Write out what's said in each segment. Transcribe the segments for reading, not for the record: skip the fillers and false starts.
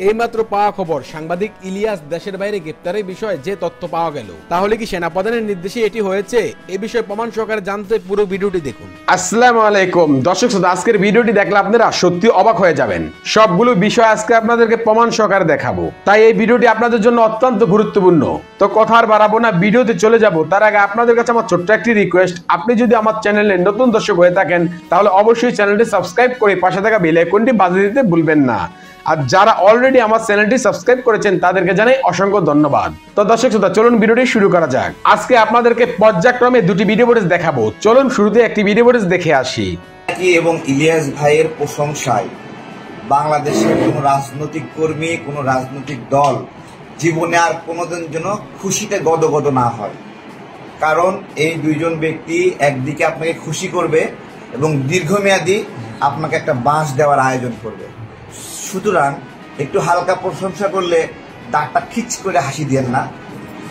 এইমাত্র পাওয়া খবর, সাংবাদিক ইলিয়াস দেশের বাইরে গ্রেপ্তারের বিষয়ে যে তথ্য পাওয়া গেল, তাহলে কি সেনাপ্রধানের নির্দেশে এটি হয়েছে? এই বিষয়ে প্রমাণ সহকারে জানতে পুরো ভিডিওটি দেখুন। আসসালামু আলাইকুম দর্শক শ্রোতা, আজকের ভিডিওটি দেখলে আপনারা সত্যি অবাক হয়ে যাবেন। সবগুলো বিষয় আজকে আপনাদেরকে প্রমাণ সহকারে দেখাবো, তাই এই ভিডিওটি আপনাদের জন্য অত্যন্ত গুরুত্বপূর্ণ। তো কথা আর বাড়াবো না, ভিডিওতে চলে যাব। তার আগে আপনাদের কাছে আমার ছোট্ট একটি রিকোয়েস্ট, আপনি যদি আমার চ্যানেলে নতুন দর্শক হয়ে থাকেন তাহলে অবশ্যই চ্যানেলটি সাবস্ক্রাইব করে পাশে থাকা বেল আইকনটি বাজিয়ে দিতে ভুলবেন না। আর যারা অলরেডি আমার চ্যানেলটি সাবস্ক্রাইব করেছেন তাদেরকে জানাই অসংখ্য ধন্যবাদ। তো দর্শক শ্রোতা, চলুন ভিডিওটি শুরু করা যাক। আজকে আপনাদেরকে পর্যায়ক্রমে দুটি ভিডিও ফুটেজ দেখাবো। চলুন শুরুতে একটি ভিডিও ফুটেজ দেখে আসি। এবং ইলিয়াস ভাইয়ের প্রশংসায় বাংলাদেশের কোনো রাজনৈতিক কর্মী, কোনো রাজনৈতিক দল জীবনে আর কোনোদিন যেন খুশিতে গদগদ না হয়। কারণ এই দুইজন ব্যক্তি একদিকে আপনাকে খুশি করবে এবং দীর্ঘমেয়াদী আপনাকে একটা বাঁশ দেওয়ার আয়োজন করবে। সুতরাং একটু হালকা প্রশংসা করলে দাঁতটা খিচ করে হাসি দিয়েন না,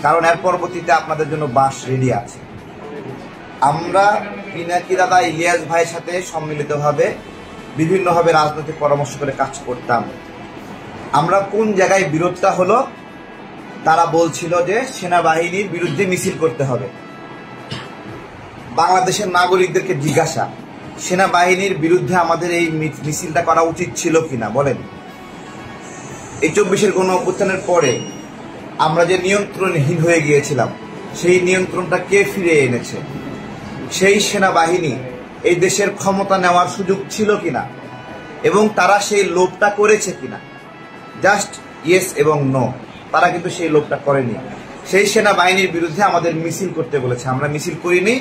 কারণ এর পরবর্তীতে আপনাদের জন্য বাঁশ রেডি আছে। আমরা পিনাকি দাদা ইলিয়াস ভাইয়ের সাথে সম্মিলিতভাবে বিভিন্নভাবে রাজনৈতিক পরামর্শ করে কাজ করতাম। আমরা কোন জায়গায় বিরোধটা হলো, তারা বলছিল যে সেনাবাহিনীর বিরুদ্ধে মিছিল করতে হবে। বাংলাদেশের নাগরিকদেরকে জিজ্ঞাসা, সেনাবাহিনীর বিরুদ্ধে আমাদের এই মিছিলটা করা উচিত ছিল কিনা বলেন। এই 24-এর গণ অভ্যুত্থানের পরে আমরা যে নিয়ন্ত্রণহীন হয়ে গিয়েছিলাম, সেই নিয়ন্ত্রণটা কে ফিরে এনেছে? সেই সেনাবাহিনী এই দেশের ক্ষমতা নেওয়ার সুযোগ ছিল কিনা এবং তারা সেই লোভটা করেছে কিনা? জাস্ট ইয়েস এবং নো। তারা কিন্তু সেই লোভটা করেনি। সেই সেনাবাহিনীর বিরুদ্ধে আমাদের মিছিল করতে বলেছে, আমরা মিছিল করিনি।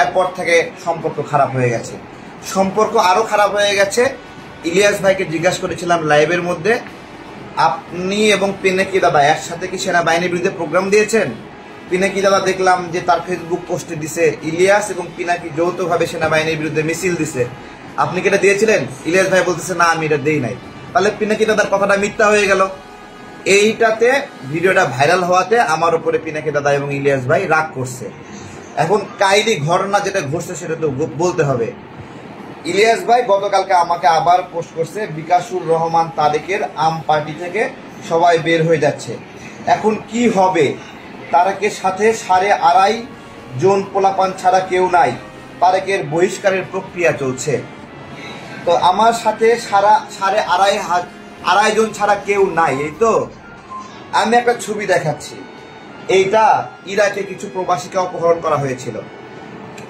এরপর থেকে সম্পর্ক খারাপ হয়ে গেছে। সম্পর্ক আরো খারাপ হয়ে গেছে। ইলিয়াস ভাইকে জিজ্ঞাসা করেছিলাম লাইভের মধ্যে, আপনি এবং পিনাকি দাদা একসাথে কি সেনাবাহিনীর বিরুদ্ধে প্রোগ্রাম দিয়েছেন? পিনাকি দাদা দেখলাম যে তার ফেসবুক পোস্টে দিছে ইলিয়াস এবং পিনাকি যৌথভাবে সেনাবাহিনীর বিরুদ্ধে মিছিল দিছে। আপনি কি এটা দিয়েছিলেন? ইলিয়াস ভাই বলতেছে না, আমি এটা দেই নাই। তাহলে পিনাকি দাদার কথাটা মিথ্যা হয়ে গেল। এইটাতে ভিডিওটা ভাইরাল হওয়াতে আমার উপরে পিনাকি দাদা এবং ইলিয়াস ভাই রাগ করছে। এখন কাহিনী ঘটনা যেটা ঘটছে সেটা তো বলতে হবে। ইলিয়াস ভাই গতকালকে আমাকে আবার পোস্ট করছে, বিকাশুর রহমান তারেকের আম পার্টি থেকে সবাই বের হয়ে যাচ্ছে, এখন কি হবে? তারেকের সাথে 2.5 জন পোলাপান ছাড়া কেউ নাই, তারেকের বহিষ্কারের প্রক্রিয়া চলছে। তো আমার সাথে 2.5 জন ছাড়া কেউ নাই, এই তো। আমি একটা ছবি দেখাচ্ছি। এইটা ইরাকে কিছু প্রবাসীকে অপহরণ করা হয়েছিল।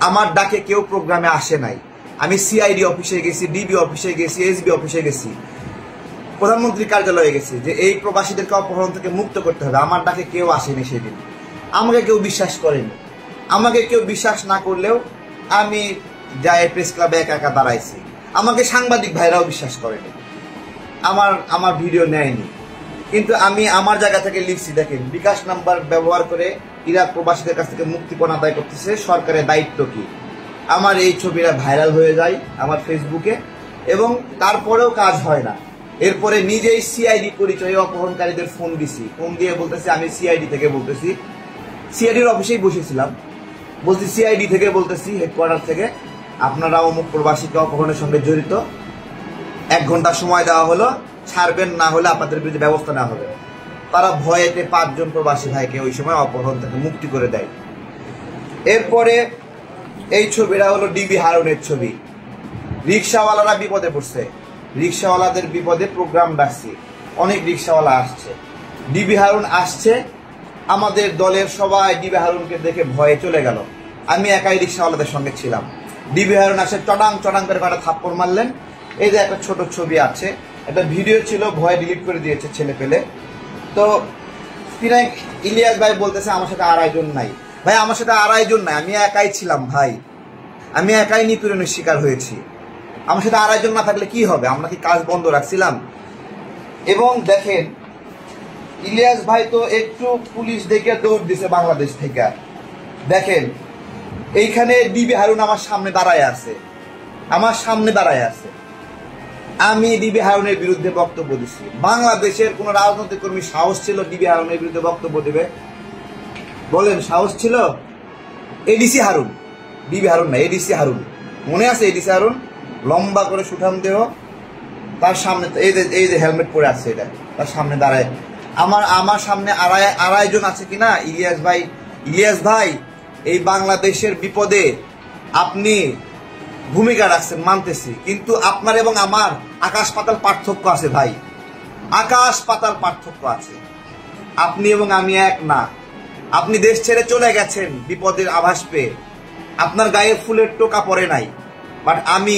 আমার ডাকে কেউ প্রোগ্রামে আসে নাই। আমি সিআইডি অফিসে গেছি, ডিবি অফিসে গেছি, এসবি অফিসে গেছি, প্রধানমন্ত্রীর কার্যালয়ে গেছি যে এই প্রবাসীদেরকে অপহরণ থেকে মুক্ত করতে হবে। আমার ডাকে কেউ আসেনি সেদিন। আমাকে কেউ বিশ্বাস করেনি। আমাকে কেউ বিশ্বাস না করলেও আমি যাই প্রেস ক্লাবে একা একা দাঁড়াইছি। আমাকে সাংবাদিক ভাইরাও বিশ্বাস করেনি, আমার ভিডিও নেয়নি। কিন্তু আমি আমার জায়গা থেকে লিখছি, দেখেন বিকাশ নাম্বার ব্যবহার করে ইরাক প্রবাসীদের কাছ থেকে মুক্তিপণ আদায় করতেছে, সরকারের দায়িত্ব কি? আমার এই ছবিটা ভাইরাল হয়ে যায় আমার ফেসবুকে এবং তারপরেও কাজ হয় না। এরপরে নিজেই সিআইডি পরিচয়ে অপহরণকারীদের ফোন দিছি, ফোন দিয়ে বলতেছি আমি সিআইডি থেকে বলতেছি, সিআইডির অফিসেই বসেছিলাম, বলছি সিআইডি থেকে বলতেছি, হেডকোয়ার্টার থেকে, আপনারা অমুক প্রবাসীকে অপহরণের সঙ্গে জড়িত, 1 ঘন্টা সময় দেওয়া হলো, ছাড়বেন না হলে আপনাদের বিরুদ্ধে ব্যবস্থা নেওয়া হবে। তারা ভয়েতে 5 জন প্রবাসী ভাইকে ওই সময় অপহরণ থেকে মুক্তি করে দেয়। এরপরে এই ছবিটা হলো ডিবি হারুনের ছবি। রিক্সাওয়ালারা বিপদে পড়ছে, রিক্সাওয়ালাদের বিপদে প্রোগ্রাম ডাকছি, অনেক রিক্সাওয়ালা আসছে, ডিবি হারুন আসছে। আমাদের দলের সবাই ডিবি হারুনকে দেখে ভয়ে চলে গেল। আমি একাই রিক্সাওয়ালাদের সঙ্গে ছিলাম। ডিবি হারুন আসে, চটাং চটাং করে একটা থাপ্পড় মারলেন। এই যে একটা ছোট ছবি আছে, একটা ভিডিও ছিল, ভয়ে ডিলিট করে দিয়েছে ছেলে পেলে। তো ইলিয়াস ভাই বলতেছে আমার সাথে 2.5 জন নাই। ভাই আমার সাথে 2.5 জন নাই, আমি একাই ছিলাম ভাই, আমি একাই নিপীড়নের শিকার হয়েছি। আমার সাথে 2.5 জন না থাকলে কি হবে? আমরা কি কাজ বন্ধ রাখছিলাম? এবং দেখেন ইলিয়াস ভাই তো একটু পুলিশ দেখে দৌড় দিছে বাংলাদেশ থেকে। দেখেন এইখানে ডিবি হারুন আমার সামনে দাঁড়ায় আছে, আমার সামনে দাঁড়ায় আছে। আমি ডিবি হারুনের বিরুদ্ধে বক্তব্য দিচ্ছি। বাংলাদেশের কোন রাজনৈতিক কর্মী সাহস ছিল ডিবি হারুনের বিরুদ্ধে বক্তব্য দেবে? বলেন, সাহস ছিল? এডিসি হারুন, ডিবি হারুন না, এডিসি হারুন। মনে আছে এডিসি হারুন? লম্বা করে সুঠাম দেহ, তার সামনে এই যে হেলমেট পরে আছে, এটা তার সামনে দাঁড়ায়, আমার সামনে আড়াই জন আছে কিনা। ইলিয়াস ভাই এই বাংলাদেশের বিপদে আপনি ভূমিকা রাখছেন মানতেছি, কিন্তু আপনার এবং আমার আকাশ পাতাল পার্থক্য আছে ভাই, আকাশ পাতাল পার্থক্য আছে। আপনি এবং আমি এক না। আপনি দেশ ছেড়ে চলে গেছেন বিপদের আভাস পেয়ে, আপনার গায়ে ফুলের টোকা পড়ে নাই, বাট আমি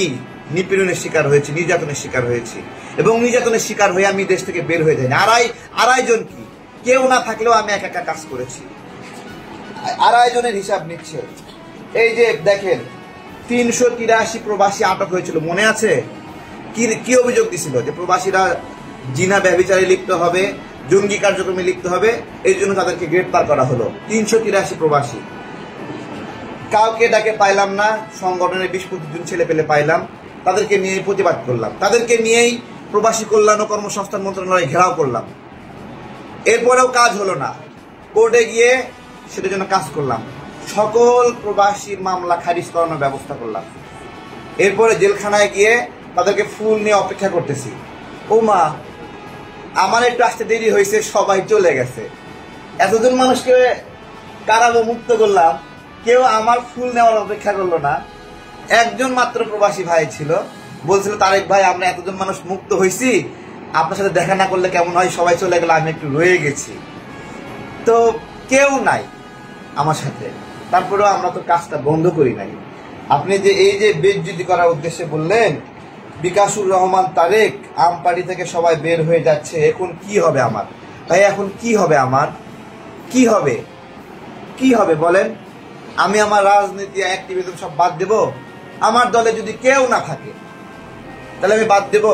নিপীড়নের শিকার হয়েছি, নির্যাতনের শিকার হয়েছি, এবং নির্যাতনের শিকার হয়ে আমি দেশ থেকে বের হয়ে যাইনি। আড়াই জন কি, কেউ না থাকলেও আমি একা কাজ করেছি। আড়াই জনের হিসাব নিচ্ছে। এই যে দেখেন 383 প্রবাসী আটক হয়েছিল, মনে আছে? কি অভিযোগ দিছিল? যে প্রবাসীরা জিনা ব্যভিচারে লিপ্ত হবে, জঙ্গি কার্যক্রমে লিপ্ত হবে, এই জন্য তাদেরকে গ্রেপ্তার করা হলো। 383 প্রবাসী। কাউকে ডাকে পাইলাম না, সংগঠনের 20-25 জন ছেলে পেলে পাইলাম, তাদেরকে নিয়ে প্রতিবাদ করলাম, তাদেরকে নিয়েই প্রবাসী কল্যাণ ও কর্মসংস্থান মন্ত্রণালয় ঘেরাও করলাম। এরপরেও কাজ হলো না, কোর্টে গিয়ে সেটার জন্য কাজ করলাম, সকল প্রবাসীর মামলা খারিজ করানোর ব্যবস্থা করলাম। এরপরে জেলখানায় গিয়ে তাদেরকে ফুল নিয়ে অপেক্ষা করতেছি। ও মা, আমার একটু আসতে দেরি হয়েছে, সবাই চলে গেছে। এতজন মানুষকে কারাবো মুক্ত করলাম, কেউ আমার ফুল নেওয়ার অপেক্ষা করলো না। একজন মাত্র প্রবাসী ভাই ছিল, বলছিল তারেক ভাই আমরা এতজন মানুষ মুক্ত হয়েছি, আপনার সাথে দেখা না করলে কেমন হয়, সবাই চলে গেল, আমি একটু রয়ে গেছি। তো কেউ নাই আমার সাথে, তারপরেও আমরা তো কাজটা বন্ধ করি নাই। আপনি যে এই যে বেজ্জতি করার উদ্দেশ্যে বললেন, বিকাশুর রহমান তারেক আমপাড়ি থেকে সবাই বের হয়ে যাচ্ছে, এখন কি হবে আমার ভাই? এখন কি হবে আমার? কি হবে বলেন? আমি আমার রাজনীতি অ্যাক্টিভিজম সব বাদ দেব? আমার দলে যদি কেউ না থাকে তাহলে আমি বাদ দেব?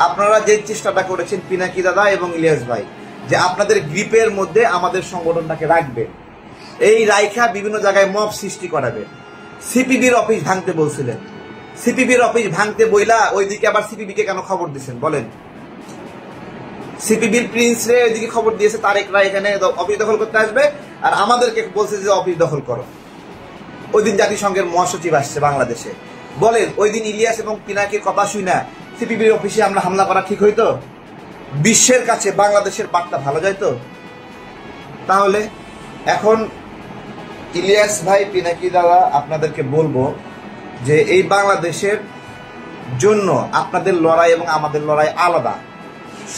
আপনারা যে চেষ্টাটা করেছেন পিনাকি দাদা এবং ইলিয়াস ভাই, যে আপনাদের গ্রিপের মধ্যে আমাদের সংগঠনটাকে রাখবে, এই রাইখা বিভিন্ন জায়গায় মব সৃষ্টি করাবে। সিপিবির অফিস ভাঙতে বলছিলেন, সিপিবির অফিস ভাঙতে বইলা ওইদিকে আবার সিপিবিকে কেন খবর দিয়েছেন বলেন? সিপিবির প্রিন্স রে ওইদিকে খবর দিয়েছে তারেকরা এখানে অফিস দখল করতে আসবে, আর আমাদেরকে বলছে যে অফিস দখল করো। ওই দিন জাতিসংঘের মহাসচিব আসছে বাংলাদেশে, বলেন ওই দিন ইলিয়াস এবং পিনাকির কথা শুই না সিপিবির অফিসে আমরা হামলা করা ঠিক হইতো? বিশ্বের কাছে বাংলাদেশের বার্তা ভালো যাইতো? তাহলে এখন ইলিয়াস ভাই, পিনাকি দাদা, আপনাদেরকে বলবো যে এই বাংলাদেশের জন্য আপনাদের লড়াই এবং আমাদের লড়াই আলাদা,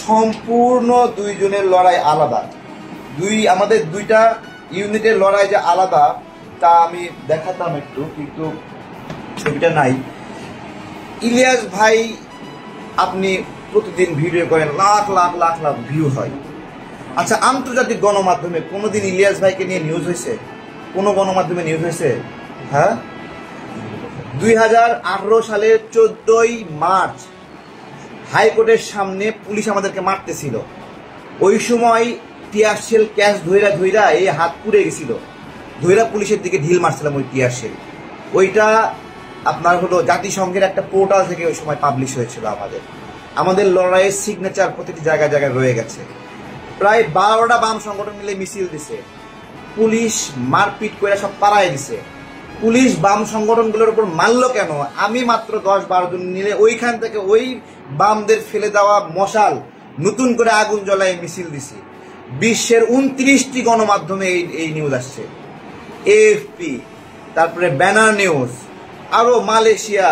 সম্পূর্ণ দুইজনের লড়াই আলাদা। আমাদের দুইটা ইউনিটের লড়াই যে আলাদা তা আমি দেখাতাম একটু, কিন্তু ছবিটা নাই। ইলিয়াস ভাই আপনি প্রতিদিন ভিডিও করেন, লাখ লাখ লাখ লাখ ভিউ হয়। আচ্ছা, আন্তর্জাতিক গণমাধ্যমে কোনোদিন ইলিয়াস ভাইকে নিয়ে নিউজ হয়েছে? কোনো গণমাধ্যমে নিউজ হয়েছে? হ্যাঁ, 2018 সালের 14ই মার্চ হাইকোর্টের সামনে পুলিশ আমাদেরকে মারতেছিল। ওই সময় টিয়ার শেল ক্যাশ ধইরা এই হাত পুড়ে গেছিল, ধইরা পুলিশের দিকে ঢিল মারছিলাম ওই টিয়ার শেল। ওইটা আপনার হলো জাতিসংঘের একটা পোর্টাল থেকে ওই সময় পাবলিশ হয়েছিল। আমাদের লড়াইয়ের সিগনেচার প্রতিটি জায়গায় জায়গায় রয়ে গেছে। প্রায় 12টা বাম সংগঠন মিলে মিছিল দিছে, পুলিশ মারপিট করে সব পাড়ায় দিছে। পুলিশ বাম সংগঠনগুলোর উপর মারল কেন? আমি মাত্র 10-12 জন নিলে ওইখান থেকে ওই বামদের ফেলে দেওয়া মশাল নতুন করে আগুন জ্বলায় মিছিল দিছি। বিশ্বের 29টি গণমাধ্যমে এই নিউজ আসছে, এএফপি, তারপরে ব্যানার নিউজ, আরো মালয়েশিয়া,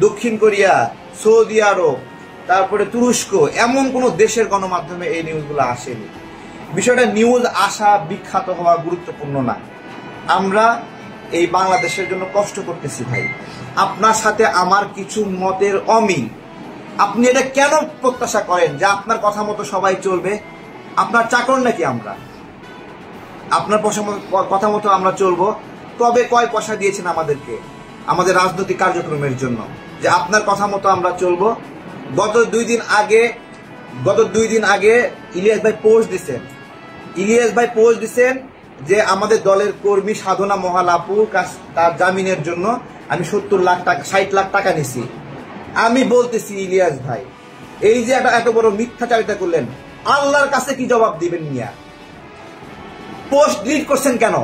দক্ষিণ কোরিয়া, সৌদি আরব, তারপরে তুরস্ক, এমন কোন দেশের গণমাধ্যমে এই নিউজগুলো আসেনি। বিষয়টা নিউজ আসা, বিখ্যাত হওয়া গুরুত্বপূর্ণ না। আমরা এই বাংলাদেশের জন্য কষ্ট করতেছি ভাই। আপনার সাথে আমার কিছু মতের অমিল, আপনি এটা কেন প্রত্যাশা করেন যে আপনার কথা মতো সবাই চলবে? আপনার চাকর নাকি আমরা? আপনার কথা মতো আমরা চলবো? তবে কয় পয়সা দিয়েছেন আমাদেরকে আমাদের রাজনৈতিক কার্যক্রমের জন্য যে আপনার কথা মতো আমরা চলবো? গত দুই দিন আগে ইলিয়াস ভাই পোস্ট দিচ্ছেন যে আমাদের দলের কর্মী সাধনা মহাল আপুর তার জামিনের জন্য আমি 60 লাখ টাকা নিছি। আমি বলতেছি ইলিয়াস ভাই, এই যে এত বড় মিথ্যাচারিতা করলেন, আল্লাহর কাছে কি জবাব দিবেন? মিয়া, পোস্ট ডিলিট করছেন কেন?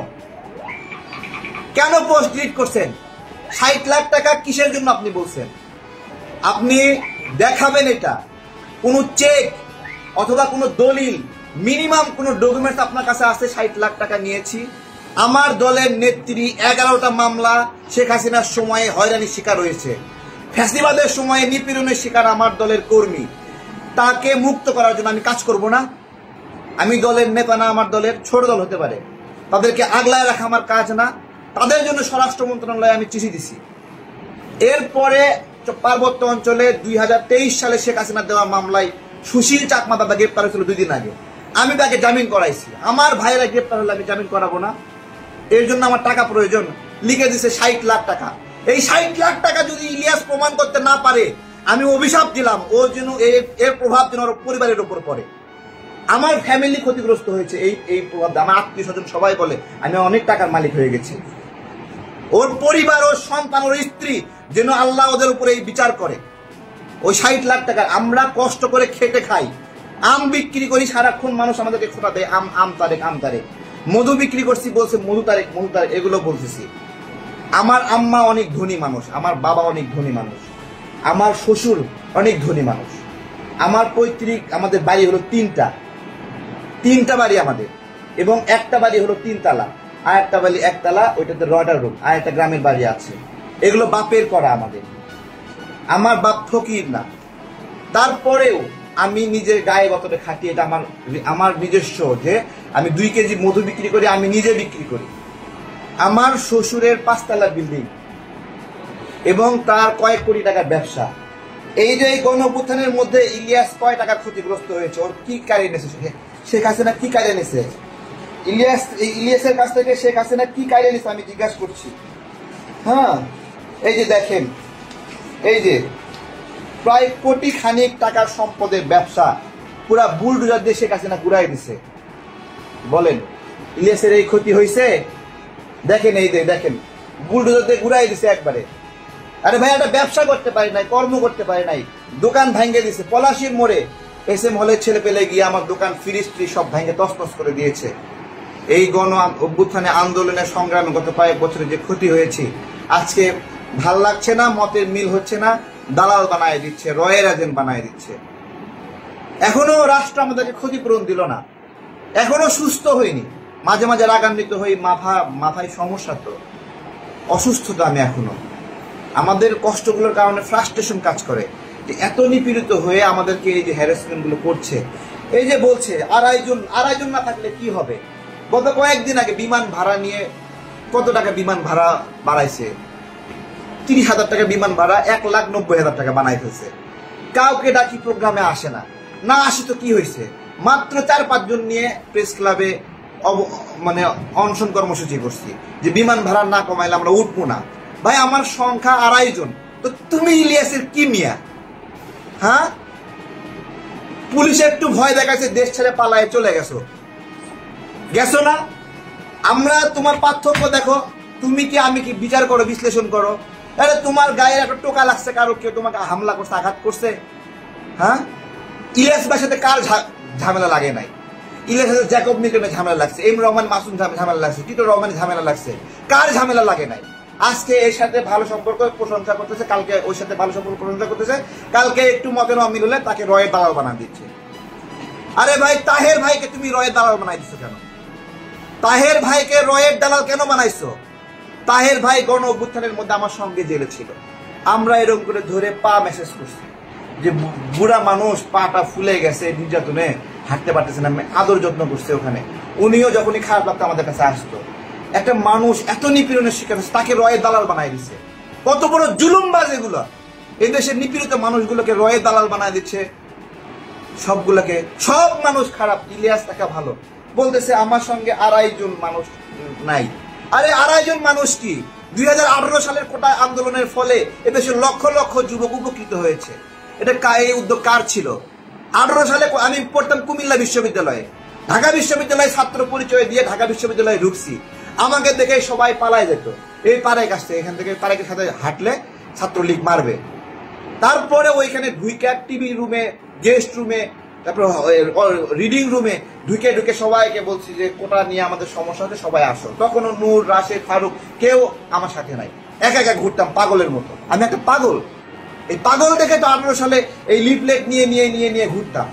পোস্ট ডিলিট করছেন? 60 লাখ টাকা কিসের জন্য আপনি বলছেন? আপনি দেখাবেন এটা, কোনো চেক অথবা কোনো দলিল, মিনিমাম কোনো ডকুমেন্টস আপনার কাছে আছে 60 লাখ টাকা নিয়েছি। আমার দলের নেত্রী 11টা মামলা শেখ হাসিনার সময়ে হয়রানির শিকার হয়েছে, ফ্যাসিবাদের সময়ে নিপীড়নের শিকার আমার দলের কর্মী। তাকে মুক্ত করার জন্য আমি কাজ করব না? আমি দলের নেতা না, আমার দলের ছোট দল হতে পারে, তাদেরকে আগলায় রাখা আমার কাজ না? তাদের জন্য স্বরাষ্ট্র মন্ত্রণালয়ে আমি চিঠি দিছি। এরপরে পার্বত্য অঞ্চলে 2023 সালে শেখ হাসিনার দেওয়া মামলায় সুশীল চাকমা দাদা গ্রেপ্তার হয়েছিল 2 দিন আগে, আমি তাকে জামিন করাইছি। আমার ভাইয়েরা গ্রেপ্তার হলে আমি জামিন করাবো না? এর জন্য আমার টাকা প্রয়োজন, লিখে দিছে 60 লাখ টাকা। এই 60 লাখ টাকা যদি ইলিয়াস প্রমাণ করতে না পারে, আমি অভিশাপ দিলাম ও যেন এর প্রভাব যেন ওর পরিবারের উপর পড়ে। আমার ফ্যামিলি ক্ষতিগ্রস্ত হয়েছে এই প্রভাব, আমার আত্মীয় স্বজন সবাই বলে আমি অনেক টাকার মালিক হয়ে গেছি। ওর পরিবার, ওর সন্তান, ওর স্ত্রী যেন আল্লাহ ওদের উপরে এই বিচার করে। ওই 60 লাখ টাকা আমরা কষ্ট করে খেটে খাই, আম বিক্রি করি, সারাক্ষণ মানুষ আমাদেরকে খোটা দেয় আম তারেক আম তারেক। মধু বিক্রি করছি, বলছে মধু তারেক এগুলো বলতেছি। আমার আম্মা অনেক ধনী মানুষ, আমার বাবা অনেক ধনী মানুষ, আমার শ্বশুর অনেক ধনী মানুষ। আমার পৈতৃক আমাদের বাড়ি হলো তিনটা বাড়ি আমাদের, এবং একটা বাড়ি হলো 3 তালা, আর একটা বাড়ি 1 তালা, ওইটাতে রডার রুম, আর একটা গ্রামের বাড়ি আছে। এগুলো বাপের করা আমাদের। আমার বাপ ফকির না, তারপরেও আমি নিজের গায়ে গতটা খাটি। এটা আমার নিজস্ব, যে আমি 2 কেজি মধু বিক্রি করি, আমি নিজে বিক্রি করি। আমার শ্বশুরের 5 তলা বিল্ডিং এবং তার কয়েক কোটি টাকার ব্যবসা। এই যে গণঅভ্যুত্থানের মধ্যে ইলিয়াস কয় টাকার ক্ষতিগ্রস্ত হয়েছে, ওর কি কারিয়ে নিয়েছে শেখ হাসিনা? কি কারিয়ে নিয়েছে ইলিয়াসের কাছ থেকে শেখ হাসিনা? কি কারিয়ে নিয়েছে আমি জিজ্ঞাসা করছি। হ্যাঁ, এই যে দেখেন, এই যে প্রায় কোটি খানিক টাকার সম্পদের ব্যবসা পুরা বুলডোজার দিয়ে শেখ হাসিনা ঘুরাই দিছে। বলেন ইলিয়াসের এই ক্ষতি হয়েছে? দেখেন, এই যে দেখেন, বুলডোজার দিয়ে ঘুরাই দিছে একবারে। আরে ভাই, একটা ব্যবসা করতে পারি নাই, কর্ম করতে পারি নাই, দোকান ভাঙ্গে দিছে। পলাশির মোড়ে SM হলের ছেলে পেলে গিয়ে আমার দোকান ফ্রিজ সব ভাঙ্গে তছনছ করে দিয়েছে। এই গণ অভ্যুত্থানে আন্দোলনের সংগ্রামে গত কয়েক বছরে যে ক্ষতি হয়েছে, আজকে ভাল লাগছে না, মতের মিল হচ্ছে না, দালাল বানায় দিচ্ছে, রয়ের এজেন্ট বানায় দিচ্ছে। এখনো রাষ্ট্র আমাদেরকে ক্ষতিপূরণ দিল না, এখনো সুস্থ হয়নি। মাঝে মাঝে রাগান্বিত হই, মাথায় সমস্যা, তো অসুস্থতা। আমি এখনো আমাদের কষ্টগুলোর কারণে ফ্রাস্ট্রেশন কাজ করে, যে এত নিপীড়িত হয়ে আমাদেরকে এই যে হ্যারাসমেন্ট গুলো করছে। এই যে বলছে আড়াইজন না থাকলে কি হবে। গত কয়েকদিন আগে বিমান ভাড়া নিয়ে কত টাকা বিমান ভাড়া বাড়াইছে, 30,000 টাকা বিমান ভাড়া 1,90,000 টাকা বানাই ফেলছে। কাউকে ডাকি প্রোগ্রামে আসে না, না আসে তো কি হয়েছে, মাত্র 4-5 জন নিয়ে প্রেস ক্লাবে মানে অনশন কর্মসূচি করছি যে বিমান ভাড়া না কমাইলে আমরা উঠবো না। ভাই, আমার সংখ্যা 2.5 জন, তো তুমি ইলিয়াসের কি মিয়া? হ্যাঁ, পুলিশে একটু ভয় দেখাচ্ছে, দেশ ছেড়ে পালায় চলে গেছো না? আমরা তোমার পার্থক্য দেখো, তুমি কি আমি কি বিচার করো, বিশ্লেষণ করো। আরে তোমার গায়ে একটা টোকা লাগছে, কারো কেউ তোমাকে হামলা করছে, আঘাত করছে? হ্যাঁ, ইলিয়াস ভাইয়ের সাথে কার ঝামেলা লাগে নাই? ইলিয়াসের সাথে জ্যাকব মিল্টনের ঝামেলা লাগছে, এম রহমান মাসুম ঝামেলা লাগছে, টিটো রহমানের ঝামেলা লাগছে, কার ঝামেলা লাগে নাই? আজকে এর সাথে ভালো সম্পর্ক প্রশংসা করতেছে, কালকে ওর সাথে ভালো সম্পর্ক প্রশংসা করতেছে, কালকে একটু মতের অমিল হলে তাকে রয়ের দালাল বানা দিচ্ছে। আরে ভাই, তাহের ভাইকে তুমি রয়ের দালাল বানাই দিচ্ছ কেন? তাহের ভাইকে রয়ের দালাল কেন বানাইছো? তাহের ভাই গণ অভ্যুত্থানের মধ্যে আমার সঙ্গে জেলে ছিল, আমরা এরকম করে ধরে পা মেসেজ করছি যে বুড়া মানুষ, পাটা ফুলে গেছে নির্যাতনে, হাঁটতে পারতেছে না, আদর যত্ন করছে ওখানে। উনিও যখনই খারাপ লাগতো আমাদের কাছে আসতো। একটা মানুষ এত নিপীড়নের শিকার হচ্ছে, তাকে রয়ের দালাল বানাই দিচ্ছে। কত বড় জুলুমবাজ এগুলো! এই দেশের নিপীড়িত মানুষগুলোকে রয়ের দালাল বানায় দিচ্ছে, সবগুলোকে। সব মানুষ খারাপ, ইলিয়াস টাকা ভালো বলতেছে। আমার সঙ্গে 2.5 জন মানুষ নাই। আরে 2.5 জন মানুষ কি? 2018 সালের কোটা আন্দোলনের ফলে এদেশের লক্ষ লক্ষ যুবক উপকৃত হয়েছে। এটা এই উদ্যোগ কার ছিল? 18 সালে আমি পড়তাম কুমিল্লা বিশ্ববিদ্যালয়ে, ঢাকা বিশ্ববিদ্যালয়ে ছাত্র পরিচয় দিয়ে ঢাকা বিশ্ববিদ্যালয়ে ঢুকছি। আমাকে দেখে সবাই পালায় যেত, এই পাড়ায় কাছে, এখান থেকে পাড়াকে সাথে হাঁটলে ছাত্রলীগ মারবে। তারপরে ওইখানে ঢুইকা টিভি রুমে, গেস্ট রুমে, তারপর রিডিং রুমে ঢুকে সবাইকে বলছি যে কোটা নিয়ে আমাদের সমস্যা হচ্ছে, সবাই আসো। তখনও নূর, রাশেদ, ফারুক কেউ আমার সাথে নাই, একা একা ঘুরতাম পাগলের মতো। আমি একটা পাগল, এই পাগল দেখে তো 18 সালে এই লিফলেট নিয়ে ঘুরতাম।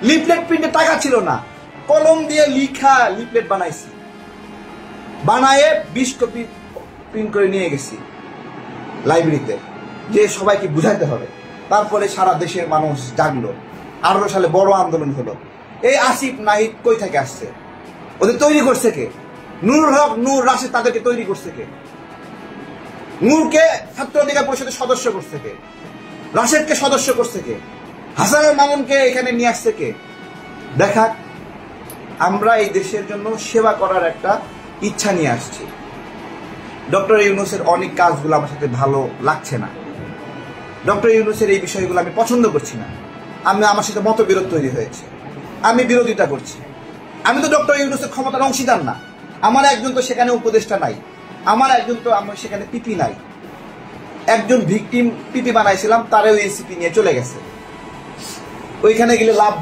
লিফলেট প্রিন্টে টাকা ছিল না, কলম দিয়ে লিখা লিফলেট বানাইছি, বানায়ে 20 কপি প্রিন্ট করে নিয়ে গেছি লাইব্রেরিতে, যে সবাইকে বুঝাইতে হবে। তারপরে সারা দেশের মানুষ জাগলো, 18 সালে বড় আন্দোলন হলো। এই আসিফ নাহিদ কই থেকে আসছে? ওদের তৈরি করছে কে? নূরুল হক, নূর, রাশেদ, তাদেরকে তৈরি করছে কে? নূরকে ছাত্র অধিকার পরিষদের সদস্য করছে কে? রাশেদকে সদস্য করছে কে? হাসানুল মামুনকে এখানে নিয়ে আসছে কে? দেখা, আমরা এই দেশের জন্য সেবা করার একটা ইচ্ছা নিয়ে আসছি। ডক্টর ইউনূসের অনেক কাজগুলো আমার সাথে ভালো লাগছে না। ডক্টর ইউনূসের এই বিষয়গুলো আমি পছন্দ করছি না। আমার সাথে মতবিরোধ তৈরি হয়েছে, আমি বিরোধিতা করছি। আমি তো ডক্টর ইউনূসের ক্ষমতার অংশীদার না। আমার একজন তো সেখানে উপদেষ্টা নাই, আমার একজন তো আমার সেখানে পিপি নাই। একজন ভিকটিম পিপি বানাইছিলাম, তারেও এনসিপি নিয়ে চলে গেছে। ওইখানে গেলে লাভ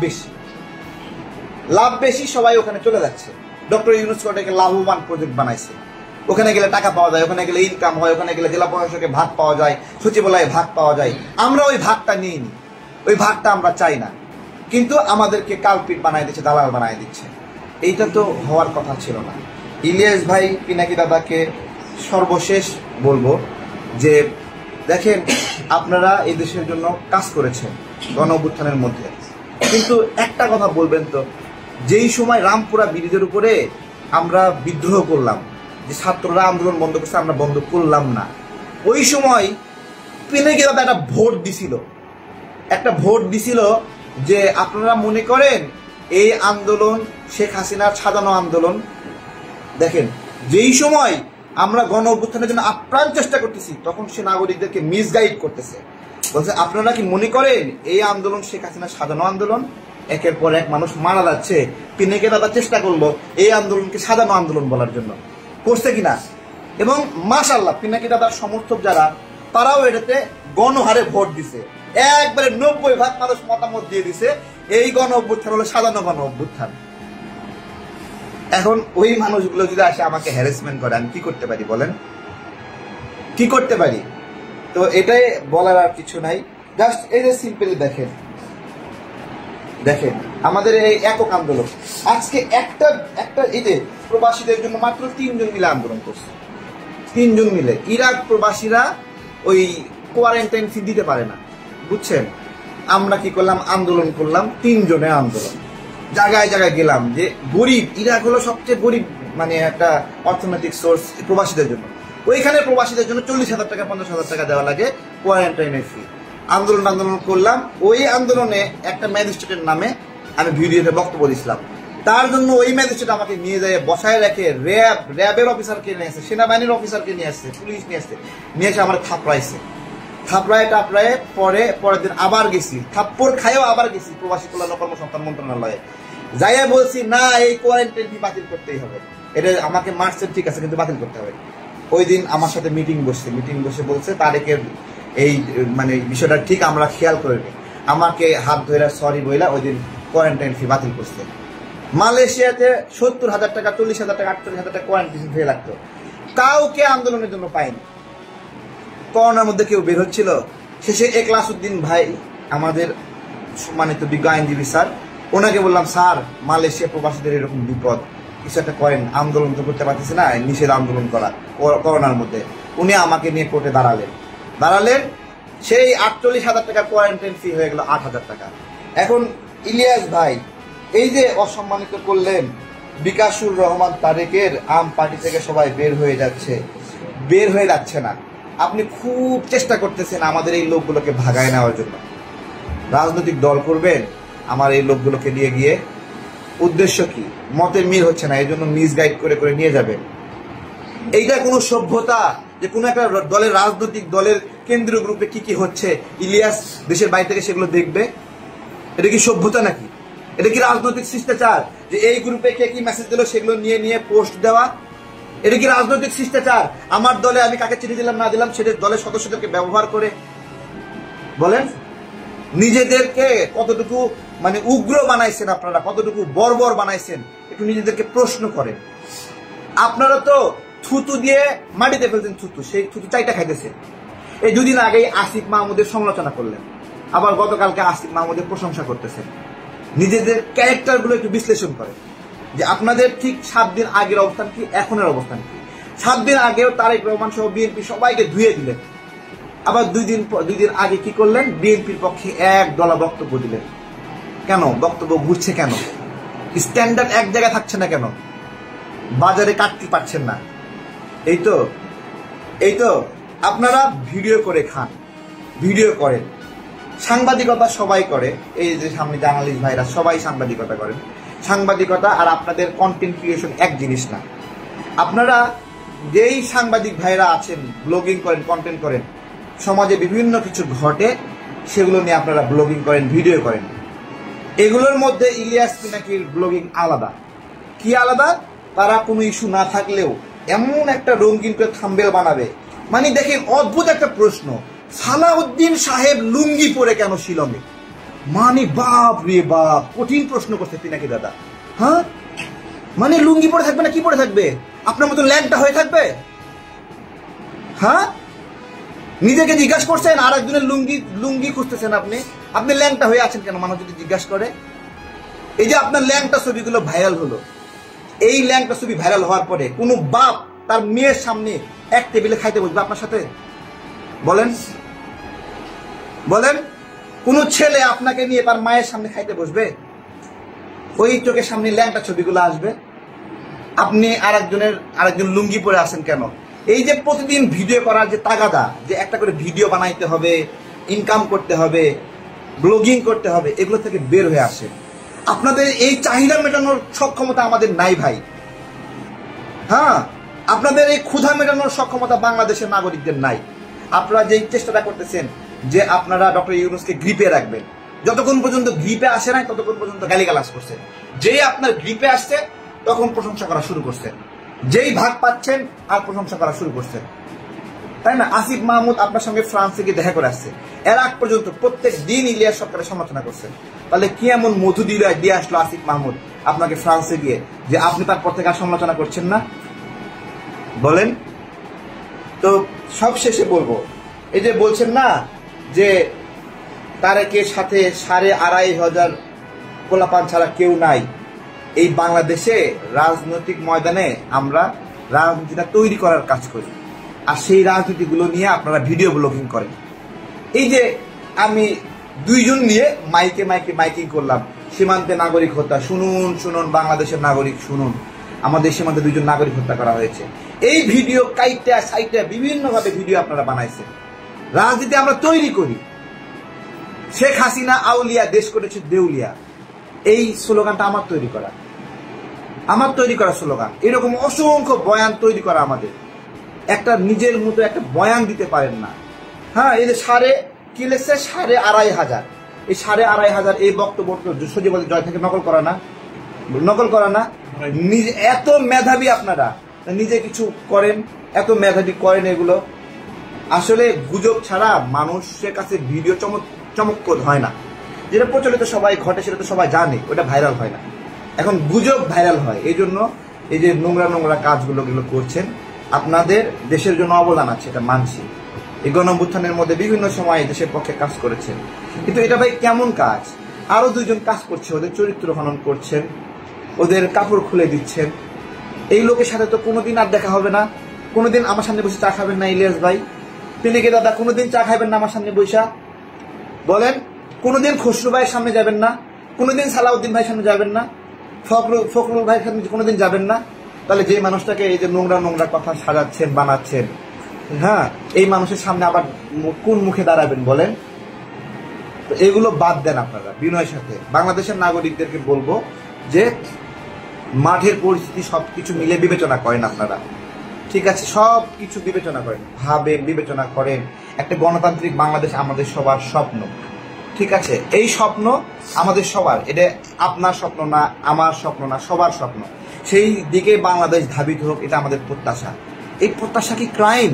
বেশি, সবাই ওখানে চলে যাচ্ছে। ডক্টর ইউনূস ওটাকে লাভবান প্রজেক্ট বানাইছে। ওখানে গেলে টাকা পাওয়া যায়, ওখানে গেলে ইনকাম হয়, ওখানে গেলে জেলা প্রশাসকে ভাগ পাওয়া যায়, সচিবালয়ে ভাগ পাওয়া যায়। আমরা ওই ভাগটা নিইনি, ওই ভাগটা আমরা চাই না। কিন্তু আমাদেরকে কালপিট বানাই দিচ্ছে, দালাল বানাই দিচ্ছে। এইটা তো হওয়ার কথা ছিল না। ইলিয়াস ভাই, পিনাকি দাদাকে সর্বশেষ বলবো যে দেখেন, আপনারা এই দেশের জন্য কাজ করেছেন গণ অভ্যুত্থানের মধ্যে, কিন্তু একটা কথা বলবেন তো, যেই সময় রামপুরা ব্রিজের উপরে আমরা বিদ্রোহ করলাম, যে ছাত্ররা আন্দোলন বন্ধ করছে, আমরা বন্ধ করলাম না, ওই সময় পিনাকি দাদা একটা ভোট দিছিল যে আপনারা মনে করেন এই আন্দোলন শেখ হাসিনার সাজানো আন্দোলন। দেখেন, যেই সময় আমরা গণ অভ্যুত্থানের জন্য আপ্রাণ চেষ্টা করতেছি, তখন সে নাগরিকদেরকে মিসগাইড করতেছে, বলছে আপনারা কি মনে করেন এই আন্দোলন শেখ হাসিনার সাজানো আন্দোলন? একের পর এক মানুষ মারা যাচ্ছে। পিনাকি দাদা চেষ্টা করলো এই আন্দোলনকে সাজানো আন্দোলন বলার জন্য, করছে কিনা? এবং মাশাআল্লাহ, পিনাকি দাদার সমর্থক যারা, তারাও এটাতে গণহারে ভোট দিছে। একবারে 90% মানুষ মতামত দিয়ে দিছে এই গণ অভ্যুত্থান হলো সাজানো গণ অভ্যুত্থান। এখন ওই মানুষগুলো যদি আসে আমাকে হ্যারাসমেন্ট করে, আমি কি করতে পারি বলেন? কি করতে পারি? তো এটাই বলার আর কিছু নাই। জাস্ট এই যে সিম্পলি দেখেন আমাদের এই একক আন্দোলন আজকে একটা এই যে প্রবাসীদের জন্য মাত্র 3 জন মিলে আন্দোলন করছে। 3 জন মিলে। ইরাক প্রবাসীরা ওই কোয়ারেন্টাইন ফি দিতে পারে না, বুঝছেন? আমরা কি করলাম? আন্দোলন করলাম, 3 জনের আন্দোলন। জায়গায় জায়গায় গেলাম, যে গরিব, ইরাক হলো সবচেয়ে গরিব মানে একটা অর্থনৈতিক সোর্স প্রবাসীদের জন্য। ওইখানে প্রবাসীদের জন্য 40,000 টাকা 50,000 টাকা দেওয়া লাগে কোয়ারেন্টাইনের ফি। আন্দোলন করলাম। ওই আন্দোলনে একটা ম্যাজিস্ট্রেটের নামে আমি ভিডিওতে বক্তব্য দিয়েছিলাম। তার জন্য ওই ম্যাজিস্ট্রেট আমাকে নিয়ে যায় বসায় রেখে র্যাবের অফিসারকে নিয়ে আসছে, সেনাবাহিনীর অফিসারকে নিয়ে আসছে, পুলিশ নিয়ে এসে আমার থাপড়াইছে। টাপড়ায় পরের দিন আবার গেছি, থাপ্পড় খাইও আবার গেছি প্রবাসী কল্যাণ ও কর্মসংস্থান মন্ত্রণালয়ে। যাইয়া বলছি না, এই কোয়ারেন্টাইন ফি বাতিল করতেই হবে। এটা আমাকে মারছেন, ঠিক আছে, কিন্তু বাতিল করতে হবে। ওই দিন আমার সাথে মিটিং বসে বলছে তারেকের এই মানে বিষয়টা ঠিক আমরা খেয়াল করে নিই। আমাকে হাত ধরে সরি বইলা ওই দিন কোয়ারেন্টাইন ফি বাতিল করছে। মালয়েশিয়াতে 70,000 টাকা 40,000 টাকা 48,000 টাকা কোয়ারেন্টাইন ফি লাগতো, কাউকে আন্দোলনের জন্য পাইনি। করোনার মধ্যে কেউ বের হচ্ছিল। শেষে একলাসউদ্দিন ভাই, আমাদের সম্মানিত বিজ্ঞ আইনজীবী স্যার, ওনাকে বললাম, স্যার মালয়েশিয়া প্রবাসীদের এরকম বিপদ, কিছু একটা করেন, আন্দোলন তো করতে পারতেছে না, নিষেধ আন্দোলন করা করোনার মধ্যে। উনি আমাকে নিয়ে কোর্টে দাঁড়ালেন। সেই 48,000 টাকার কোয়ারেন্টাইন ফি হয়ে গেল 8,000 টাকা। এখন ইলিয়াস ভাই এই যে অসম্মানিত করলেন, বিকাশুর রহমান তারেকের আম পার্টি থেকে সবাই বের হয়ে যাচ্ছে না। আপনি খুব চেষ্টা করতেছেন আমাদের এই লোকগুলোকে ভাগায় নেওয়ার জন্য। রাজনৈতিক দল করবেন আমার এই লোকগুলোকে নিয়ে গিয়ে, উদ্দেশ্য কি? মতের মিল হচ্ছে না, এই জন্য মিসগাইড করে নিয়ে যাবেন। এইটা কোনো সভ্যতা যে কোনো একটা দলের, রাজনৈতিক দলের কেন্দ্রীয় গ্রুপে কি হচ্ছে ইলিয়াস দেশের বাইরে থেকে সেগুলো দেখবে? এটা কি সভ্যতা নাকি? এটা কি রাজনৈতিক শিষ্টাচার যে এই গ্রুপে কে কি মেসেজ দিল সেগুলো নিয়ে পোস্ট দেওয়া? এটা কি রাজনৈতিক শিষ্টাচার? আমার দলে আমি কাকে চিঠি দিলাম না দিলাম সেটা দলের সদস্যদেরকে ব্যবহার করে বলেন। নিজেদেরকে কতটুকু মানে উগ্র বানাইছেন আপনারা, কতটুকু বর্বর বানাইছেন, একটু নিজেদেরকে প্রশ্ন করেন। আপনারা তো থুতু দিয়ে মাটিতে ফেলছেন, সেই থুতু চাইটা খাইতেছেন। এই দুদিন আগেই আসিফ মাহমুদের সমালোচনা করলেন, আবার গতকালকে আসিফ মাহমুদের প্রশংসা করতেছেন। নিজেদের ক্যারেক্টার গুলো একটু বিশ্লেষণ করে যে আপনাদের ঠিক 7 দিন আগের অবস্থান কি, এখনের অবস্থান কি। 7 দিন আগেও তারেক রহমান সহ বিএনপি সবাইকে ধুয়ে দিলেন, আবার দুই দিন আগে কি করলেন, বিএনপির পক্ষে এক দলা বক্তব্য দিলেন। কেন বক্তব্য ঘুরছে, কেন স্ট্যান্ডার্ড এক জায়গায় থাকছে না, কেন বাজারে কাটতে পারছেন না? এই তো আপনারা ভিডিও করে খান, ভিডিও করেন, সাংবাদিকতা সবাই করে। এই যে সামনে জার্নালিস্ট ভাইরা সবাই সাংবাদিকতা করেন। সাংবাদিকতা আর আপনাদের কন্টেন্ট ক্রিয়েশন এক জিনিস না। আপনারা যেই সাংবাদিক ভাইরা আছেন, ব্লগিং করেন, কন্টেন্ট করেন, সমাজে বিভিন্ন কিছু ঘটে সেগুলো নিয়ে আপনারা ব্লগিং করেন, ভিডিও করেন। এগুলোর মধ্যে ইলিয়াস পিনাকির ব্লগিং আলাদা। কি আলাদা? তারা কোনো ইস্যু না থাকলেও এমন একটা রঙিন করে থাম্বেল বানাবে, মানে দেখেন অদ্ভুত একটা প্রশ্ন, সালাউদ্দিন সাহেব লুঙ্গি পরে কেন শিলংয়ে? মানে বাপ রে বাপ, কঠিন প্রশ্ন করছে পিনাকি দাদা। হ্যাঁ, মানে লুঙ্গি পরে থাকবে না কি পরে থাকবে? আপনার মতো ল্যাংটা হয়ে থাকবে? হ্যাঁ, নিজেকে জিজ্ঞাসা করছেন, আর একজনের লুঙ্গি খুঁজতেছেন। আপনি ল্যাংটা হয়ে আছেন কেন মানুষ যদি জিজ্ঞাসা করে? এই যে আপনার ল্যাংটা ছবিগুলো ভাইরাল হলো, এই ল্যাংটা ছবি ভাইরাল হওয়ার পরে কোনো বাপ তার মেয়ের সামনে এক টেবিলে খাইতে বসবে আপনার সাথে? বলেন কোন ছেলে আপনাকে নিয়ে তার মায়ের সামনে খাইতে বসবে? ওই চোখের সামনে ল্যাংটা ছবিগুলো আসবে। আপনি আরেকজন লুঙ্গি পরে আসেন কেন? এই যে প্রতিদিন ভিডিও করার যে তাগাদা, যে একটা করে ভিডিও বানাইতে হবে, ইনকাম করতে হবে, ব্লগিং করতে হবে, এগুলো থেকে বের হয়ে আসে। আপনাদের এই চাহিদা মেটানোর সক্ষমতা আমাদের নাই ভাই। হ্যাঁ, আপনাদের এই ক্ষুধা মেটানোর সক্ষমতা বাংলাদেশের নাগরিকদের নাই। আপনারা যে চেষ্টাটা করতেছেন যে আপনারা ডক্টর ইউনূসকে গ্রিপে রাখবেন, যতক্ষণ পর্যন্ত গ্রিপে আসে নাই ততক্ষণ পর্যন্ত গালিগালাজ করছেন। যেই আপনার গ্রিপে আসছে তখন প্রশংসা করা শুরু করছেন, যেই ভাগ পাচ্ছেন আর প্রশংসা করা শুরু করছেন, তাই না? আসিফ মাহমুদ আপনার সঙ্গে ফ্রান্সে গিয়ে দেখা করে আসছে, এর আগ পর্যন্ত প্রত্যেক দিন ইলিয়াস সরকারের সমালোচনা করছেন। তাহলে কি এমন মধু দিয়ে আসলো আসিফ মাহমুদ আপনাকে ফ্রান্সে গিয়ে যে আপনি তারপর থেকে আর সমালোচনা করছেন না? বলেন তো। সব শেষে বলবো, এই যে বলছেন না যে তারেকের সাথে 2,500 পোলাপান ছাড়া কেউ নাই। এই বাংলাদেশে রাজনৈতিক ময়দানে আমরা রাজনীতিটা তৈরি করার কাজ করি, আর সেই রাজনীতিগুলো নিয়ে আপনারা ভিডিও ব্লগিং করেন। এই যে আমি 2 জন নিয়ে মাইকিং করলাম, সীমান্তে নাগরিক হত্যা, শুনুন বাংলাদেশের নাগরিক শুনুন, আমাদের সীমান্তে 2 জন নাগরিক হত্যা করা হয়েছে। এই ভিডিও সাইটে বিভিন্নভাবে ভিডিও আপনারা বানাইছেন। রাজনীতি আমরা তৈরি করি। শেখ হাসিনা আউলিয়া, দেশ করেছে দেউলিয়া, এই স্লোগানটা আমার তৈরি করা স্লোগান। এরকম অসংখ্য বয়ান তৈরি করা আমাদের। একটা নিজের মতো একটা বয়ান দিতে পারেন না। হ্যাঁ, এই যে 2,500 এই 2,500 এই বক্তব্য সজীব জয় থেকে নকল করা না। নিজে এত মেধাবী আপনারা, নিজে কিছু করেন, এত মেধাবী করেন। এগুলো আসলে গুজব ছাড়া মানুষের কাছে ভিডিও চমকপ্রদ হয় না। যেটা প্রচলিত সবাই ঘটে সেটা তো সবাই জানে, ওটা ভাইরাল হয় না। এখন গুজব ভাইরাল হয়। এই জন্য এই যে নোংরা কাজগুলো করছেন, আপনাদের দেশের জন্য অবদান আছে, এটা মানছি। এই গণঅভ্যুত্থানের মধ্যে বিভিন্ন সময় দেশের পক্ষে কাজ করেছেন, কিন্তু এটা ভাই কেমন কাজ? আরো 2 জন কাজ করছে, ওদের চরিত্র হনন করছেন, ওদের কাপড় খুলে দিচ্ছেন। এই লোকের সাথে তো কোনোদিন আর দেখা হবে না। কোনোদিন আমার সামনে বসে চা খাবেন না ইলিয়াস ভাই, পিনাকি দাদা, কোনোদিন চা খাবেন না আমার সামনে বসা? বলেন, কোনোদিন খসরু ভাইয়ের সামনে যাবেন না? কোনোদিন সালাউদ্দিন ভাইয়ের সামনে যাবেন না? ফখরুল ভাইয়ের সামনে কোনোদিন যাবেন না? তাহলে যে মানুষটাকে এই যে নোংরা কথা সাজাচ্ছেন, বানাচ্ছেন, হ্যাঁ, এই মানুষের সামনে আবার কোন মুখে দাঁড়াবেন বলেন? তো এগুলো বাদ দেন আপনারা বিনয়ের সাথে। বাংলাদেশের নাগরিকদেরকে বলবো যে মাঠের পরিস্থিতি সবকিছু মিলে বিবেচনা করেন আপনারা, ঠিক আছে? সব কিছু বিবেচনা করেন, ভাবেন, বিবেচনা করেন। একটা গণতান্ত্রিক বাংলাদেশ আমাদের সবার স্বপ্ন, ঠিক আছে? এই স্বপ্ন আমাদের সবার, এটা আপনার স্বপ্ন না, আমার স্বপ্ন না, সবার স্বপ্ন। সেই দিকে বাংলাদেশ ধাবিত হোক, এটা আমাদের প্রত্যাশা। এই প্রত্যাশা কি ক্রাইম?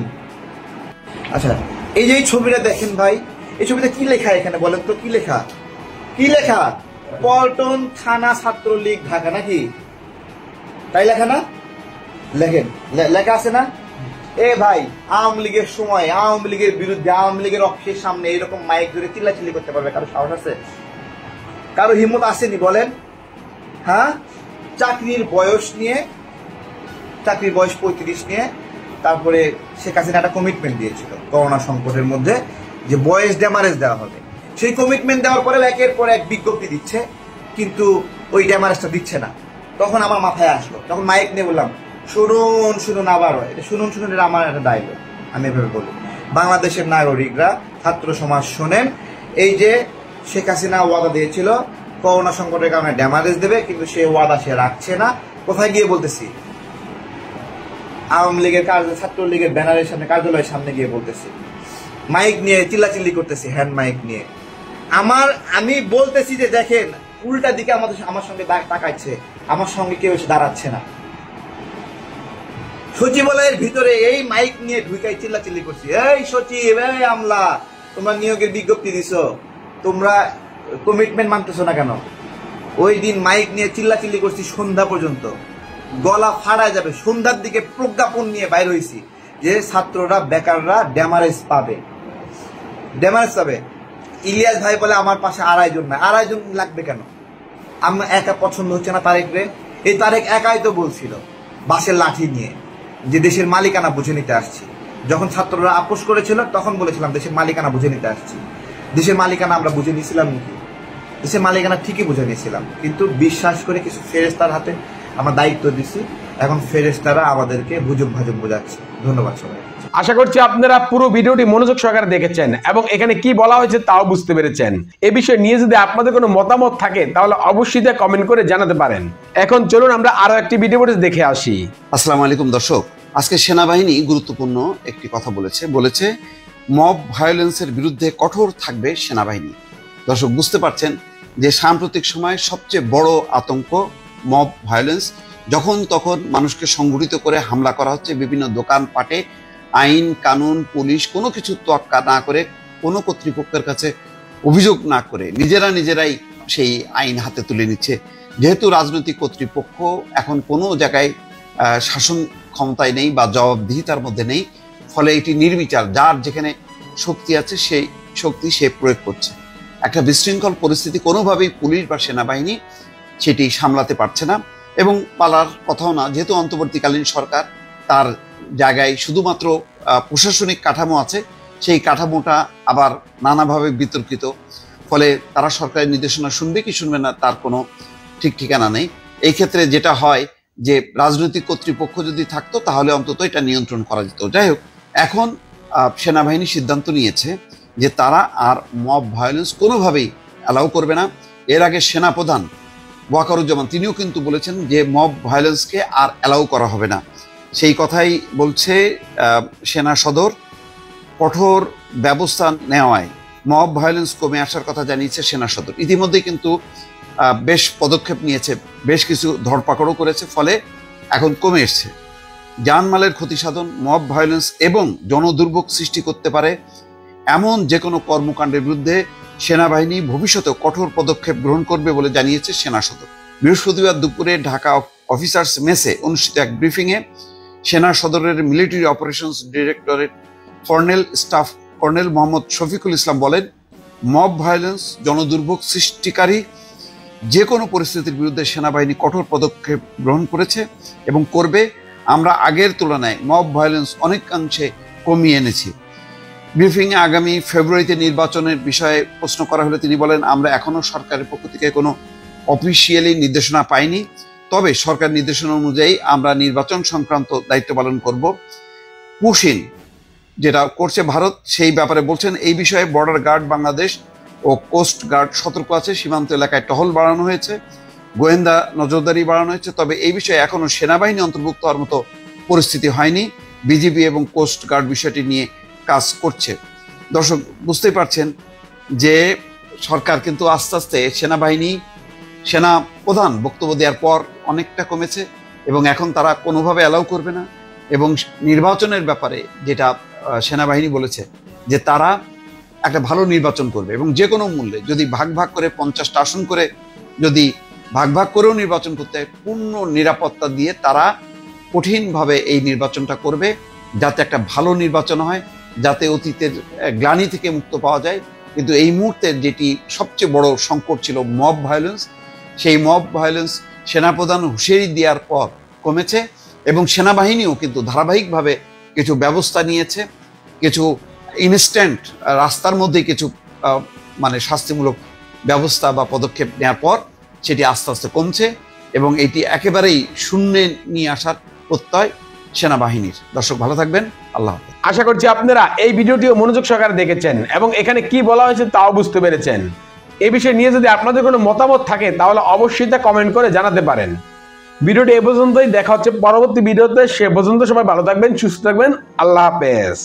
আচ্ছা, এই যে এই ছবিটা দেখেন ভাই, এই ছবিটা কি লেখা এখানে বলেন তো? কি লেখা? পল্টন থানা ছাত্রলীগ ঢাকা, নাকি তাই লেখা না? লেখেন, লেখা আছে না? এ ভাই, আওয়ামী লীগের সময় আওয়ামী লীগের বিরুদ্ধে আওয়ামী লীগের অফিসের সামনে এরকম মাইক ধরে চিল্লাচিল্লি করতে পারবে কারো সাহস আছে? কারো হিম্মত আসেনি বলেন? হ্যাঁ, চাকরির বয়স 35 নিয়ে তারপরে শেখ হাসিনা একটা কমিটমেন্ট দিয়েছিল করোনা সংকটের মধ্যে যে বয়স ড্যামারেজ দেওয়া হবে। সেই কমিটমেন্ট দেওয়ার পরে একের পর এক বিজ্ঞপ্তি দিচ্ছে, কিন্তু ওই ড্যামারেজটা দিচ্ছে না। তখন আমার মাথায় আসলো, তখন মাইক নিয়ে বললাম, শুনুন আবার এটা শুনুন, এটা আমার একটা ডায়লগ, আমি এভাবে বলি, বাংলাদেশের নাগরিকরা, ছাত্র সমাজ শোনেন, এই যে শেখ হাসিনা ওয়াদা দিয়েছিল করোনা সংকটের কারণে ড্যামারেজ দেবে, কিন্তু সে ওয়াদা সে রাখছে না। কোথায় গিয়ে বলতেছি? আওয়ামী লীগের ছাত্রলীগের ব্যানারের সামনে, কার্যালয়ের সামনে গিয়ে বলতেছি, মাইক নিয়ে চিল্লাচিল্লি করতেছি, হ্যান্ড মাইক নিয়ে। আমি বলতেছি যে দেখেন, উল্টা দিকে আমার সঙ্গে তাকাচ্ছে, আমার সঙ্গে কেউ এসে দাঁড়াচ্ছে না। সচিবালয়ের ভিতরে এই মাইক নিয়ে ঢুকাই চিল্লাচিল্লি করছি, এই সচিব, এই আমলা, তোমরা নিয়োগের বিজ্ঞপ্তি দিছো, তোমরা কমিটমেন্ট মানতেছো না কেন? ওই দিন মাইক নিয়ে চিল্লাচিল্লি করছি সন্ধ্যা পর্যন্ত, গলা ফাড়ায় যাবে। সন্ধ্যার দিকে প্রজ্ঞাপন নিয়ে বাইর হয়েছি যে ছাত্ররা, বেকাররা ড্যামারেজ পাবে। ইলিয়াস ভাই বলে আমার পাশে 2.5 জন না, 2.5 জন লাগবে কেন? আমার একা পছন্দ হচ্ছে না তারেক রে। এই তারেক একাই তো বলছিল বাসের লাঠি নিয়ে যে দেশের মালিকানা বুঝে নিতে আসছি। যখন ছাত্ররা আপোষ করেছিল তখন বলেছিলাম দেশের মালিকানা বুঝে নিতে আসছি। দেশের মালিকানা আমরা বুঝে নিয়েছিলাম নাকি? দেশের মালিকানা ঠিকই বুঝে নিয়েছিলাম, কিন্তু বিশ্বাস করে কিছু ফেরেশতার হাতে আমরা দায়িত্ব দিচ্ছি। এখন ফেরেশতারা আমাদেরকে বুঝুক ভাজুক বোঝাচ্ছে। ধন্যবাদ সবাই। আশা করছি আপনারা পুরো ভিডিওটি মনোযোগ সহকারে দেখেছেন এবং এখানে কি বলা হয়েছে তাও বুঝতে পেরেছেন। এ বিষয়ে নিয়ে যদি আপনাদের কোনো মতামত থাকে তাহলে অবশ্যই তা কমেন্ট করে জানাতে পারেন। এখন চলুন আমরা আরো একটি ভিডিও দেখে আসি। আসসালামু আলাইকুম দর্শক, আজকে সেনাবাহিনী গুরুত্বপূর্ণ একটি কথা বলেছে মব ভায়োলেন্সের বিরুদ্ধে কঠোর থাকবে সেনাবাহিনী। দর্শক বুঝতে পারছেন যে সাম্প্রতিক সময়ে সবচেয়ে বড় আতঙ্ক মব ভায়োলেন্স। যখন তখন মানুষকে সংগঠিত করে হামলা করা হচ্ছে, বিভিন্ন দোকানপাটে আইন কানুন পুলিশ কোনো কিছু তোয়াক্কা না করে, কোনো কর্তৃপক্ষের কাছে অভিযোগ না করে নিজেরাই সেই আইন হাতে তুলে নিচ্ছে। যেহেতু রাজনৈতিক কর্তৃপক্ষ এখন কোনো জায়গায় শাসন ক্ষমতায় নেই বা জবাবদিহিতার মধ্যে নেই, ফলে এটি নির্বিচার, যার যেখানে শক্তি আছে সেই শক্তি সে প্রয়োগ করছে। একটা বিশৃঙ্খল পরিস্থিতি কোনোভাবেই পুলিশ বা সেনাবাহিনী সেটি সামলাতে পারছে না এবং পালার কথাও না। যেহেতু অন্তর্বর্তীকালীন সরকার, তার জায়গায় শুধুমাত্র প্রশাসনিক কাঠামো আছে, সেই কাঠামোটা আবার নানাভাবে বিতর্কিত, ফলে তারা সরকারের নির্দেশনা শুনবে কি শুনবে না তার কোনো ঠিক ঠিকানা নেই। এই ক্ষেত্রে যেটা হয় যে রাজনৈতিক কর্তৃপক্ষ যদি থাকতো তাহলে অন্তত এটা নিয়ন্ত্রণ করা যেত। যাই হোক, এখন সেনাবাহিনী সিদ্ধান্ত নিয়েছে যে তারা আর মব ভায়োলেন্স কোনোভাবেই অ্যালাউ করবে না। এর আগে সেনাপ্রধান ওয়াকারুজ্জামান তিনিও কিন্তু বলেছেন যে মব ভায়োলেন্সকে আর অ্যালাউ করা হবে না। সেই কথাই বলছে সেনা সদর। কঠোর ব্যবস্থা নেওয়ায় মব ভায়োলেন্স কমে আসার কথা জানিয়েছে সেনা সদর। ইতিমধ্যেই কিন্তু বেশ পদক্ষেপ নিয়েছে, বেশ কিছু ধরপাকড়ও করেছে, ফলে এখন কমে এসছে। জানমালের ক্ষতি সাধন, মব ভায়োলেন্স এবং জনদুর্ভোগ সৃষ্টি করতে পারে এমন যে কোনো কর্মকাণ্ডের বিরুদ্ধে সেনাবাহিনী ভবিষ্যতে কঠোর পদক্ষেপ গ্রহণ করবে বলে জানিয়েছে সেনা সদর। বৃহস্পতিবার দুপুরে ঢাকা অফিসার্স মেসে অনুষ্ঠিত এক ব্রিফিংয়ে সেনা সদরের military operations directorate colonel Mohammad Shafiqul Islam বলেন, মব ভায়োলেন্স, জনদুর্ভোগ সৃষ্টিকারী যে কোনো পরিস্থিতির বিরুদ্ধে সেনাবাহিনী কঠোর পদক্ষেপ গ্রহণ করেছে এবং করবে। আমরা আগের তুলনায় মব ভায়োলেন্স অনেকাংশে কমিয়ে এনেছি। ব্রিফিংয়ে আগামী ফেব্রুয়ারিতে নির্বাচনের বিষয়ে প্রশ্ন করা হলে তিনি বলেন, আমরা এখনো সরকারের পক্ষ থেকে কোনো অফিসিয়ালি নির্দেশনা পাইনি, তবে সরকার নির্দেশনা অনুযায়ী আমরা নির্বাচন সংক্রান্ত দায়িত্ব পালন করব। পুশিন যেটা করছে ভারত, সেই ব্যাপারে বলছেন, এই বিষয়ে বর্ডার গার্ড বাংলাদেশ ও কোস্ট গার্ড সতর্ক আছে। সীমান্ত এলাকায় টহল বাড়ানো হয়েছে, গোয়েন্দা নজরদারি বাড়ানো হয়েছে, তবে এই বিষয়ে এখনো সেনাবাহিনী অন্তর্ভুক্ত হওয়ার মতো পরিস্থিতি হয়নি। বিজিবি এবং কোস্ট গার্ড বিষয়টি নিয়ে কাজ করছে। দর্শক বুঝতেই পারছেন যে সরকার কিন্তু আস্তে আস্তে সেনা প্রধান বক্তব্য দেওয়ার পর অনেকটা কমেছে এবং এখন তারা কোনোভাবে অ্যালাউ করবে না। এবং নির্বাচনের ব্যাপারে যেটা সেনাবাহিনী বলেছে যে তারা একটা ভালো নির্বাচন করবে এবং যে কোনো মূল্যে যদি ভাগ করে 50টা আসন করে যদি ভাগ করেও নির্বাচন করতে হয়, পূর্ণ নিরাপত্তা দিয়ে তারা কঠিনভাবে এই নির্বাচনটা করবে যাতে একটা ভালো নির্বাচন হয়, যাতে অতীতের গ্লানি থেকে মুক্ত পাওয়া যায়। কিন্তু এই মুহূর্তে যেটি সবচেয়ে বড় সংকট ছিল মব ভায়োলেন্স, সেই মব ভায়োলেন্স সেনাপ্রধান হুঁশিয়ারি দেওয়ার পর কমেছে এবং সেনাবাহিনীও কিন্তু ধারাবাহিকভাবে কিছু ব্যবস্থা নিয়েছে। কিছু ইনস্ট্যান্ট রাস্তার মধ্যে কিছু মানে শাস্তিমূলক ব্যবস্থা বা পদক্ষেপ নেওয়ার পর সেটি আস্তে আস্তে কমছে এবং এটি একেবারেই শূন্যে নিয়ে আসার প্রত্যয় সেনাবাহিনীর। দর্শক ভালো থাকবেন, আল্লাহ হাফেজ। আশা করছি আপনারা এই ভিডিওটিও মনোযোগ সহকারে দেখেছেন এবং এখানে কি বলা হয়েছে তাও বুঝতে পেরেছেন। এই বিষয় নিয়ে যদি আপনাদের কোনো মতামত থাকে তাহলে অবশ্যই তা কমেন্ট করে জানাতে পারেন। ভিডিওটি এ পর্যন্তই, দেখা হচ্ছে পরবর্তী ভিডিওতে। সে পর্যন্ত সবাই ভালো থাকবেন, সুস্থ থাকবেন, আল্লাহ হাফেজ।